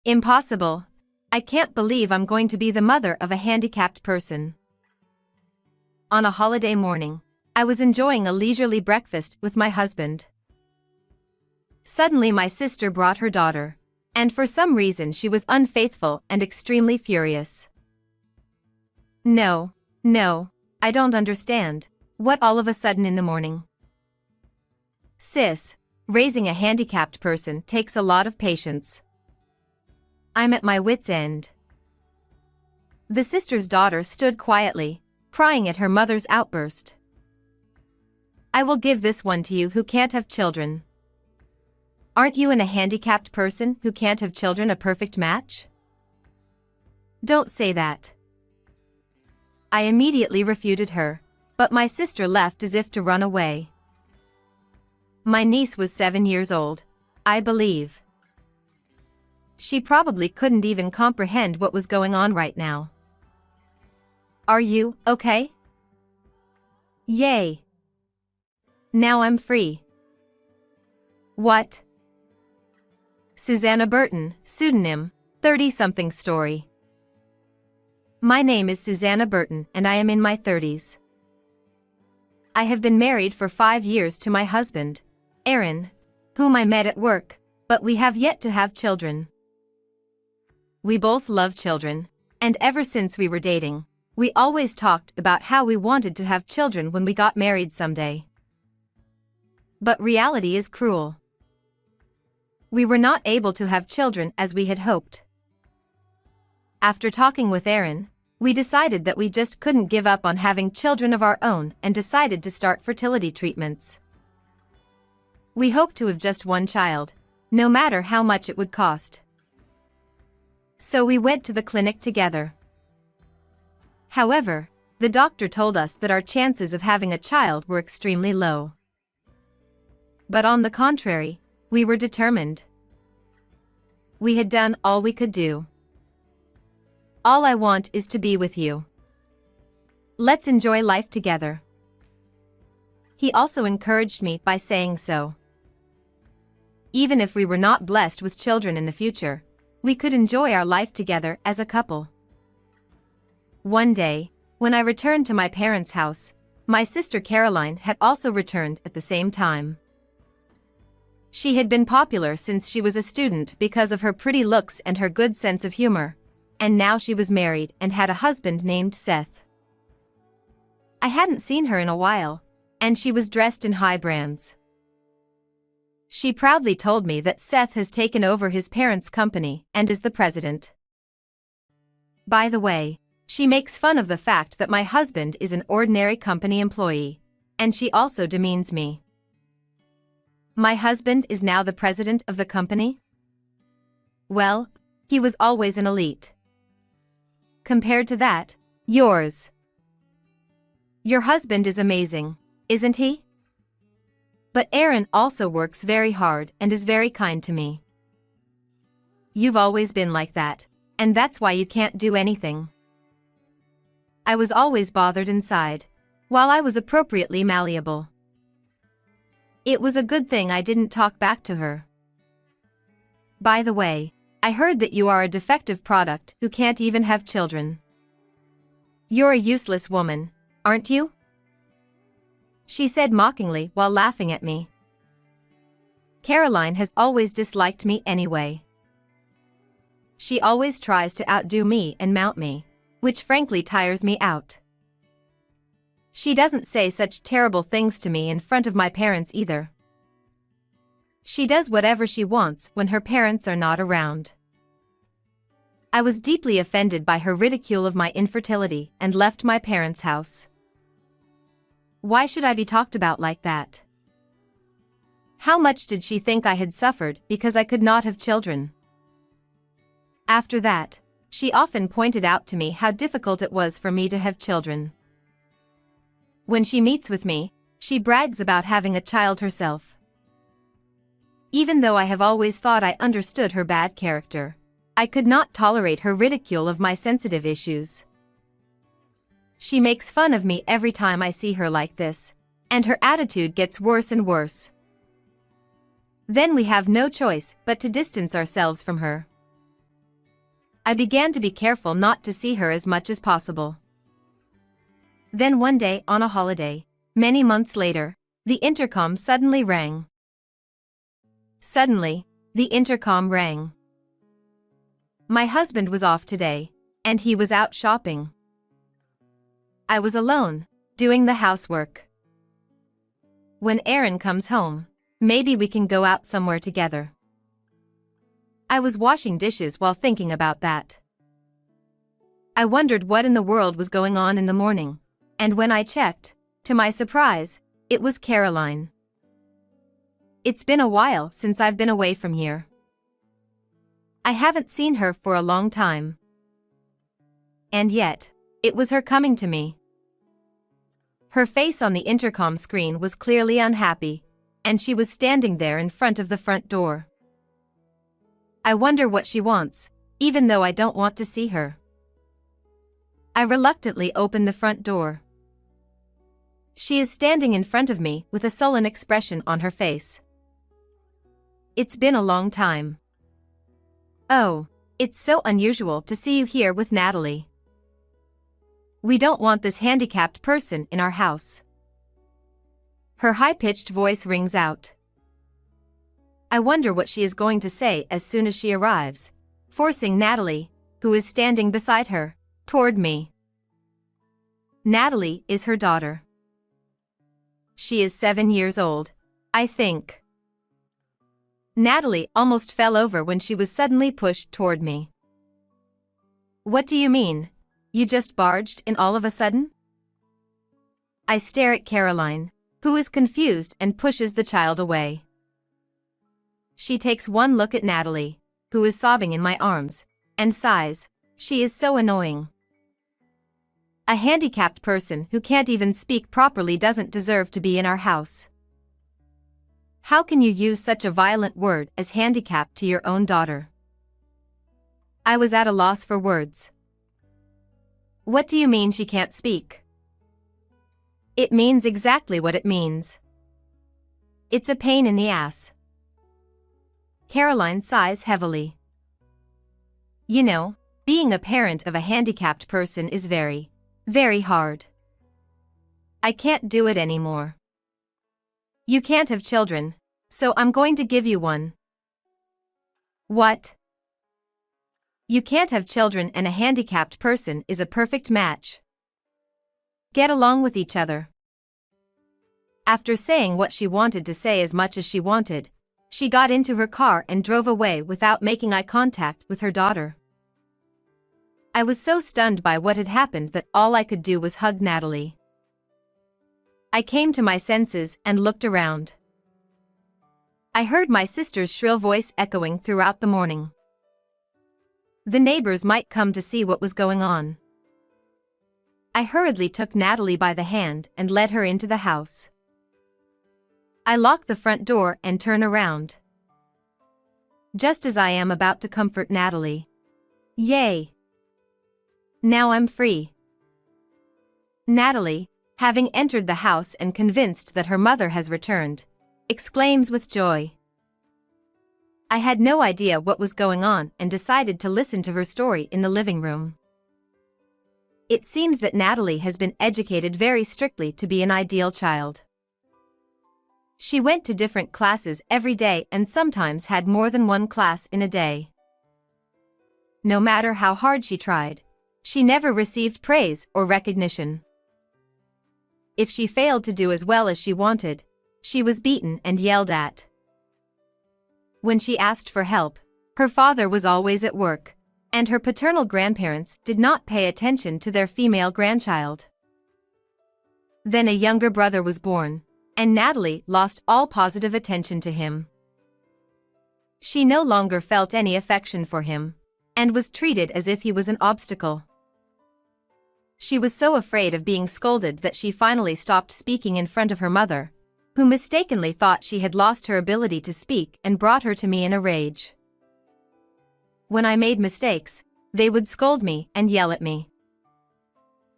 Impossible. I can't believe I'm going to be the mother of a handicapped person. On a holiday morning, I was enjoying a leisurely breakfast with my husband. Suddenly my sister brought her daughter, and for some reason she was unfaithful and extremely furious. No, I don't understand. What all of a sudden in the morning? Sis, raising a handicapped person takes a lot of patience. I'm at my wit's end. The sister's daughter stood quietly, crying at her mother's outburst. I will give this one to you who can't have children. Aren't you and a handicapped person who can't have children a perfect match? Don't say that. I immediately refuted her, but my sister left as if to run away. My niece was 7 years old, I believe. She probably couldn't even comprehend what was going on right now. Are you okay? Yay! Now I'm free. What? Susanna Burton, pseudonym, 30-something story. My name is Susanna Burton and I am in my 30s. I have been married for 5 years to my husband, Aaron, whom I met at work, but we have yet to have children. We both love children, and ever since we were dating, we always talked about how we wanted to have children when we got married someday. But reality is cruel. We were not able to have children as we had hoped. After talking with Aaron, we decided that we just couldn't give up on having children of our own and decided to start fertility treatments. We hoped to have just one child, no matter how much it would cost. So we went to the clinic together. However, the doctor told us that our chances of having a child were extremely low. But on the contrary, we were determined. We had done all we could do. All I want is to be with you. Let's enjoy life together. He also encouraged me by saying so. Even if we were not blessed with children in the future, we could enjoy our life together as a couple. One day, when I returned to my parents' house, my sister Caroline had also returned at the same time. She had been popular since she was a student because of her pretty looks and her good sense of humor, and now she was married and had a husband named Seth. I hadn't seen her in a while, and she was dressed in high brands. She proudly told me that Seth has taken over his parents' company and is the president. By the way, she makes fun of the fact that my husband is an ordinary company employee, and she also demeans me. My husband is now the president of the company? Well, he was always an elite. Compared to that, yours. Your husband is amazing, isn't he? But Aaron also works very hard and is very kind to me. You've always been like that, and that's why you can't do anything. I was always bothered inside, while I was appropriately malleable. It was a good thing I didn't talk back to her. By the way, I heard that you are a defective product who can't even have children. You're a useless woman, aren't you? She said mockingly while laughing at me. Caroline has always disliked me anyway. She always tries to outdo me and mount me, which frankly tires me out. She doesn't say such terrible things to me in front of my parents either. She does whatever she wants when her parents are not around. I was deeply offended by her ridicule of my infertility and left my parents' house. Why should I be talked about like that? How much did she think I had suffered because I could not have children? After that, she often pointed out to me how difficult it was for me to have children. When she meets with me, she brags about having a child herself. Even though I have always thought I understood her bad character, I could not tolerate her ridicule of my sensitive issues. She makes fun of me every time I see her like this, and her attitude gets worse and worse. Then we have no choice but to distance ourselves from her. I began to be careful not to see her as much as possible. Then one day on a holiday, many months later, the intercom suddenly rang. Suddenly, the intercom rang. My husband was off today, and he was out shopping. I was alone, doing the housework. When Aaron comes home, maybe we can go out somewhere together. I was washing dishes while thinking about that. I wondered what in the world was going on in the morning, and when I checked, to my surprise, it was Caroline. It's been a while since I've been away from here. I haven't seen her for a long time. And yet, it was her coming to me. Her face on the intercom screen was clearly unhappy, and she was standing there in front of the front door. I wonder what she wants, even though I don't want to see her. I reluctantly open the front door. She is standing in front of me with a sullen expression on her face. It's been a long time. Oh, it's so unusual to see you here with Natalie. We don't want this handicapped person in our house. Her high-pitched voice rings out. I wonder what she is going to say as soon as she arrives, forcing Natalie, who is standing beside her, toward me. Natalie is her daughter. She is 7 years old, I think. Natalie almost fell over when she was suddenly pushed toward me. What do you mean? You just barged in all of a sudden? I stare at Caroline, who is confused and pushes the child away. She takes one look at Natalie, who is sobbing in my arms, and sighs. She is so annoying. A handicapped person who can't even speak properly doesn't deserve to be in our house. How can you use such a violent word as handicapped to your own daughter? I was at a loss for words. What do you mean she can't speak? It means exactly what it means. It's a pain in the ass. Caroline sighs heavily. You know, being a parent of a handicapped person is very, very hard. I can't do it anymore. You can't have children, so I'm going to give you one. What? You can't have children and a handicapped person is a perfect match. Get along with each other. After saying what she wanted to say as much as she wanted, she got into her car and drove away without making eye contact with her daughter. I was so stunned by what had happened that all I could do was hug Natalie. I came to my senses and looked around. I heard my sister's shrill voice echoing throughout the morning. The neighbors might come to see what was going on. I hurriedly took Natalie by the hand and led her into the house. I lock the front door and turn around. Just as I am about to comfort Natalie. Yay! Now I'm free. Natalie, having entered the house and convinced that her mother has returned, exclaims with joy. I had no idea what was going on and decided to listen to her story in the living room. It seems that Natalie has been educated very strictly to be an ideal child. She went to different classes every day and sometimes had more than one class in a day. No matter how hard she tried, she never received praise or recognition. If she failed to do as well as she wanted, she was beaten and yelled at. When she asked for help, her father was always at work, and her paternal grandparents did not pay attention to their female grandchild. Then a younger brother was born, and Natalie lost all positive attention to him. She no longer felt any affection for him, and was treated as if he was an obstacle. She was so afraid of being scolded that she finally stopped speaking in front of her mother, who mistakenly thought she had lost her ability to speak and brought her to me in a rage. When I made mistakes, they would scold me and yell at me.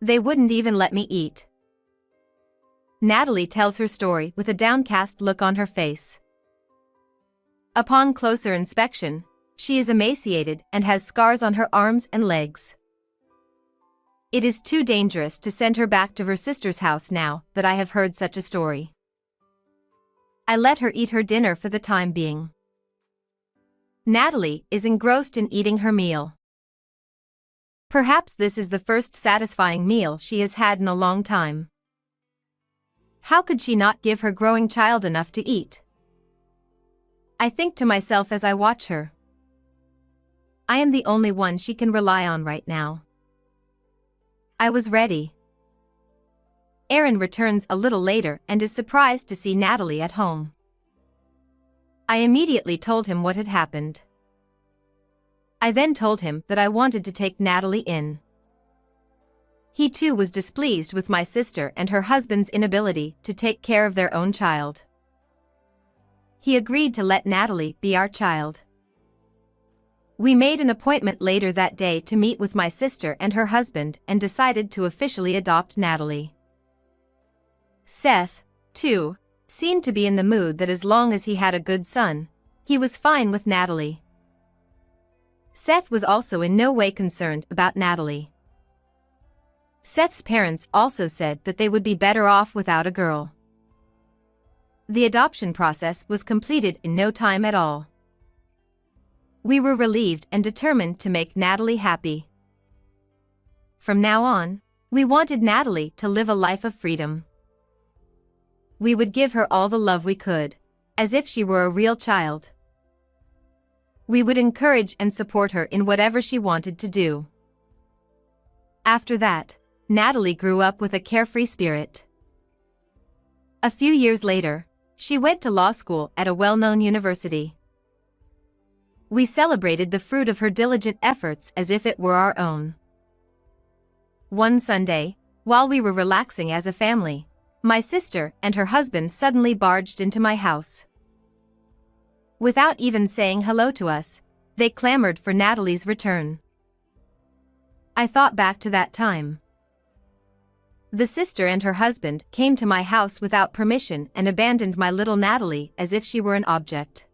They wouldn't even let me eat. Natalie tells her story with a downcast look on her face. Upon closer inspection, She is emaciated and has scars on her arms and legs. It is too dangerous to send her back to her sister's house now that I have heard such a story. I let her eat her dinner for the time being. Natalie is engrossed in eating her meal. Perhaps this is the first satisfying meal she has had in a long time. How could she not give her growing child enough to eat? I think to myself as I watch her. I am the only one she can rely on right now. I was ready. Aaron returns a little later and is surprised to see Natalie at home. I immediately told him what had happened. I then told him that I wanted to take Natalie in. He too was displeased with my sister and her husband's inability to take care of their own child. He agreed to let Natalie be our child. We made an appointment later that day to meet with my sister and her husband and decided to officially adopt Natalie. Seth, too, seemed to be in the mood that as long as he had a good son, he was fine with Natalie. Seth was also in no way concerned about Natalie. Seth's parents also said that they would be better off without a girl. The adoption process was completed in no time at all. We were relieved and determined to make Natalie happy. From now on, we wanted Natalie to live a life of freedom. We would give her all the love we could, as if she were a real child. We would encourage and support her in whatever she wanted to do. After that, Natalie grew up with a carefree spirit. A few years later, she went to law school at a well-known university. We celebrated the fruit of her diligent efforts as if it were our own. One Sunday, while we were relaxing as a family, my sister and her husband suddenly barged into my house. Without even saying hello to us, they clamored for Natalie's return. I thought back to that time. The sister and her husband came to my house without permission and abandoned my little Natalie as if she were an object.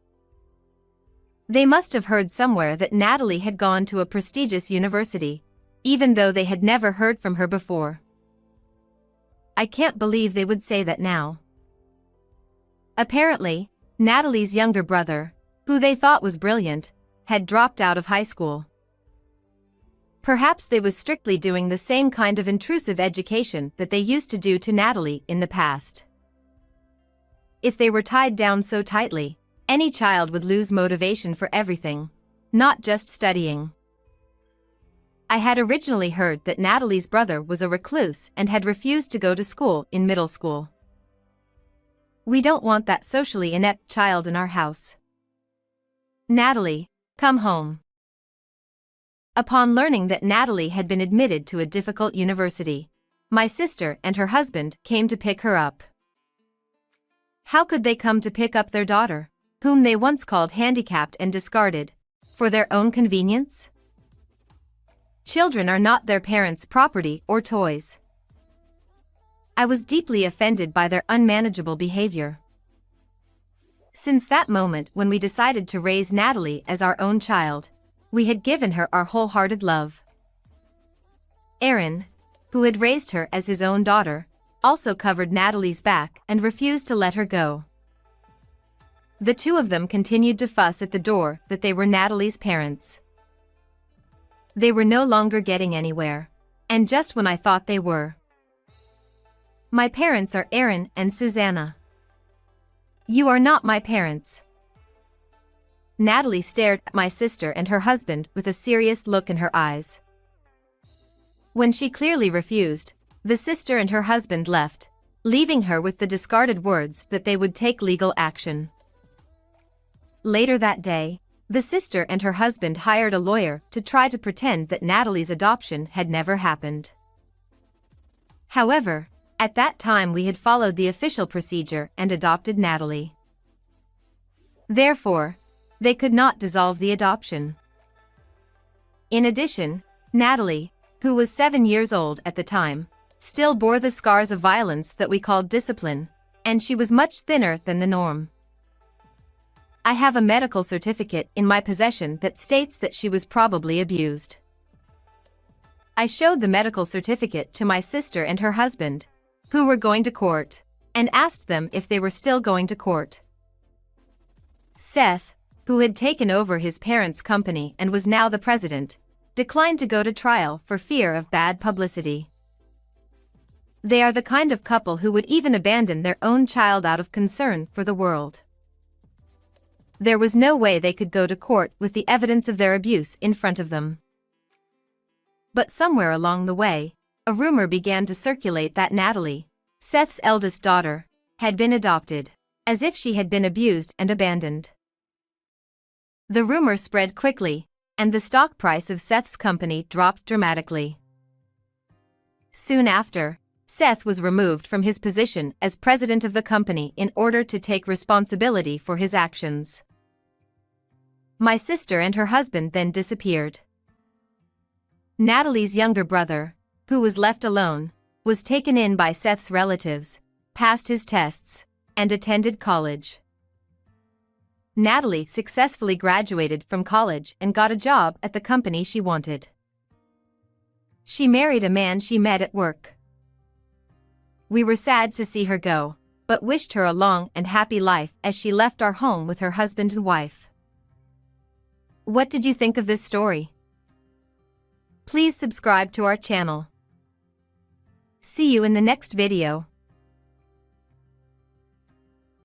They must have heard somewhere that Natalie had gone to a prestigious university, even though they had never heard from her before. I can't believe they would say that now. Apparently, Natalie's younger brother, who they thought was brilliant, had dropped out of high school. Perhaps they was strictly doing the same kind of intrusive education that they used to do to Natalie in the past. If they were tied down so tightly, any child would lose motivation for everything, not just studying. I had originally heard that Natalie's brother was a recluse and had refused to go to school in middle school. We don't want that socially inept child in our house. Natalie, come home. Upon learning that Natalie had been admitted to a difficult university, my sister and her husband came to pick her up. How could they come to pick up their daughter, whom they once called handicapped and discarded, for their own convenience? Children are not their parents' property or toys. I was deeply offended by their unmanageable behavior. Since that moment when we decided to raise Natalie as our own child, we had given her our wholehearted love. Aaron, who had raised her as his own daughter, also covered Natalie's back and refused to let her go. The two of them continued to fuss at the door that they were Natalie's parents. They were no longer getting anywhere, and just when I thought they were. My parents are Aaron and Susanna. You are not my parents. Natalie stared at my sister and her husband with a serious look in her eyes. When she clearly refused, the sister and her husband left, leaving her with the discarded words that they would take legal action. Later that day, the sister and her husband hired a lawyer to try to pretend that Natalie's adoption had never happened. However, at that time we had followed the official procedure and adopted Natalie. Therefore, they could not dissolve the adoption. In addition, Natalie, who was 7 years old at the time, still bore the scars of violence that we called discipline, and she was much thinner than the norm. I have a medical certificate in my possession that states that she was probably abused. I showed the medical certificate to my sister and her husband, who were going to court, and asked them if they were still going to court. Seth, who had taken over his parents' company and was now the president, declined to go to trial for fear of bad publicity. They are the kind of couple who would even abandon their own child out of concern for the world. There was no way they could go to court with the evidence of their abuse in front of them. But somewhere along the way, a rumor began to circulate that Natalie, Seth's eldest daughter, had been adopted, as if she had been abused and abandoned. The rumor spread quickly, and the stock price of Seth's company dropped dramatically. Soon after, Seth was removed from his position as president of the company in order to take responsibility for his actions. My sister and her husband then disappeared. Natalie's younger brother, who was left alone, was taken in by Seth's relatives, passed his tests, and attended college. Natalie successfully graduated from college and got a job at the company she wanted. She married a man she met at work. We were sad to see her go, but wished her a long and happy life as she left our home with her husband and wife. What did you think of this story? Please subscribe to our channel. See you in the next video.